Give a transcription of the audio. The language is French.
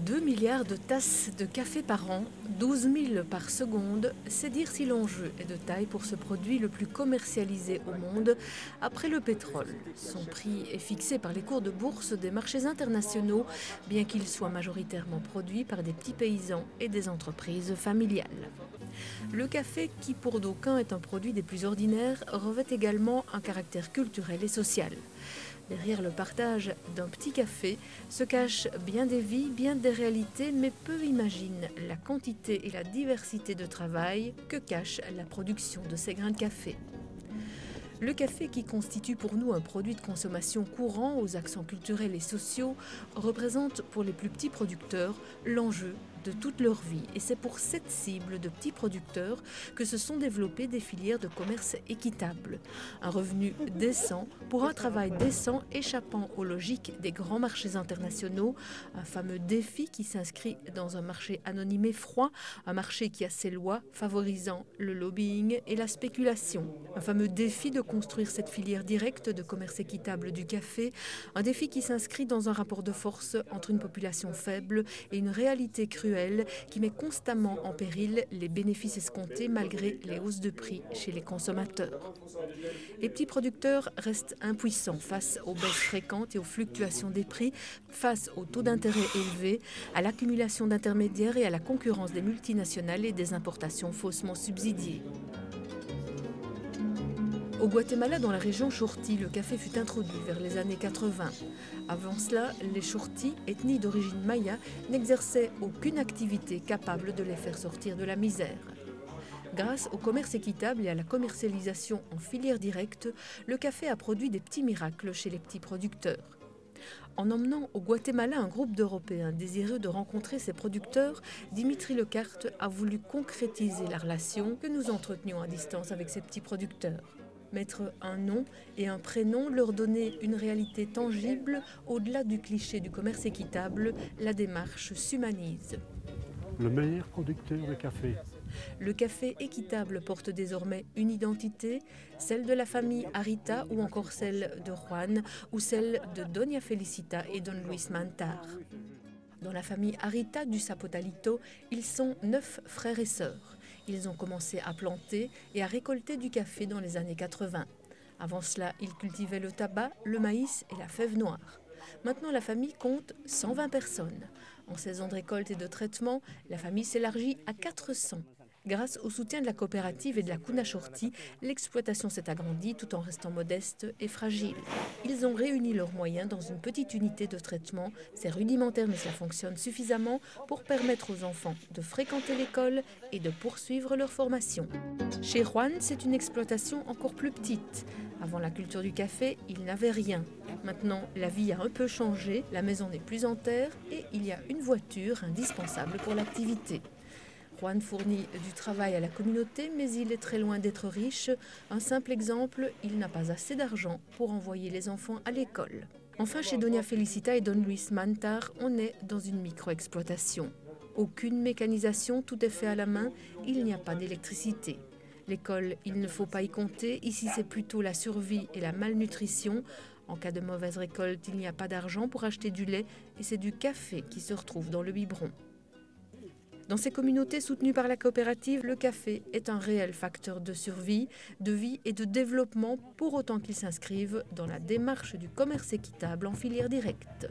2 milliards de tasses de café par an, 12 000 par seconde, c'est dire si l'enjeu est de taille pour ce produit le plus commercialisé au monde après le pétrole. Son prix est fixé par les cours de bourse des marchés internationaux, bien qu'il soit majoritairement produit par des petits paysans et des entreprises familiales. Le café, qui pour d'aucuns est un produit des plus ordinaires, revêt également un caractère culturel et social. Derrière le partage d'un petit café se cachent bien des vies, bien des réalités, mais peu imaginent la quantité et la diversité de travail que cache la production de ces grains de café. Le café, qui constitue pour nous un produit de consommation courant aux accents culturels et sociaux, représente pour les plus petits producteurs l'enjeu de toute leur vie. Et c'est pour cette cible de petits producteurs que se sont développées des filières de commerce équitable. Un revenu décent pour un travail décent échappant aux logiques des grands marchés internationaux. Un fameux défi qui s'inscrit dans un marché anonymé froid, un marché qui a ses lois favorisant le lobbying et la spéculation. Un fameux défi de construire cette filière directe de commerce équitable du café, un défi qui s'inscrit dans un rapport de force entre une population faible et une réalité cruelle qui met constamment en péril les bénéfices escomptés malgré les hausses de prix chez les consommateurs. Les petits producteurs restent impuissants face aux baisses fréquentes et aux fluctuations des prix, face aux taux d'intérêt élevés, à l'accumulation d'intermédiaires et à la concurrence des multinationales et des importations faussement subsidiées. Au Guatemala, dans la région Chorti, le café fut introduit vers les années 80. Avant cela, les Chorti, ethnie d'origine maya, n'exerçaient aucune activité capable de les faire sortir de la misère. Grâce au commerce équitable et à la commercialisation en filière directe, le café a produit des petits miracles chez les petits producteurs. En emmenant au Guatemala un groupe d'Européens désireux de rencontrer ses producteurs, Dimitri Lecarte a voulu concrétiser la relation que nous entretenions à distance avec ces petits producteurs. Mettre un nom et un prénom, leur donner une réalité tangible, au-delà du cliché du commerce équitable, la démarche s'humanise. Le meilleur producteur de café. Le café équitable porte désormais une identité, celle de la famille Arita ou encore celle de Juan ou celle de Doña Felicita et Don Luis Mantar. Dans la famille Arita du Zapotalito, ils sont 9 frères et sœurs. Ils ont commencé à planter et à récolter du café dans les années 80. Avant cela, ils cultivaient le tabac, le maïs et la fève noire. Maintenant, la famille compte 120 personnes. En saison de récolte et de traitement, la famille s'élargit à 400. Grâce au soutien de la coopérative et de la Cuna Chorti, l'exploitation s'est agrandie tout en restant modeste et fragile. Ils ont réuni leurs moyens dans une petite unité de traitement. C'est rudimentaire, mais ça fonctionne suffisamment pour permettre aux enfants de fréquenter l'école et de poursuivre leur formation. Chez Juan, c'est une exploitation encore plus petite. Avant la culture du café, il n'avait rien. Maintenant, la vie a un peu changé, la maison n'est plus en terre et il y a une voiture indispensable pour l'activité. Juan fournit du travail à la communauté, mais il est très loin d'être riche. Un simple exemple, il n'a pas assez d'argent pour envoyer les enfants à l'école. Enfin, chez Doña Felicita et Don Luis Mantar, on est dans une micro-exploitation. Aucune mécanisation, tout est fait à la main, il n'y a pas d'électricité. L'école, il ne faut pas y compter, ici c'est plutôt la survie et la malnutrition. En cas de mauvaise récolte, il n'y a pas d'argent pour acheter du lait et c'est du café qui se retrouve dans le biberon. Dans ces communautés soutenues par la coopérative, le café est un réel facteur de survie, de vie et de développement pour autant qu'il s'inscrive dans la démarche du commerce équitable en filière directe.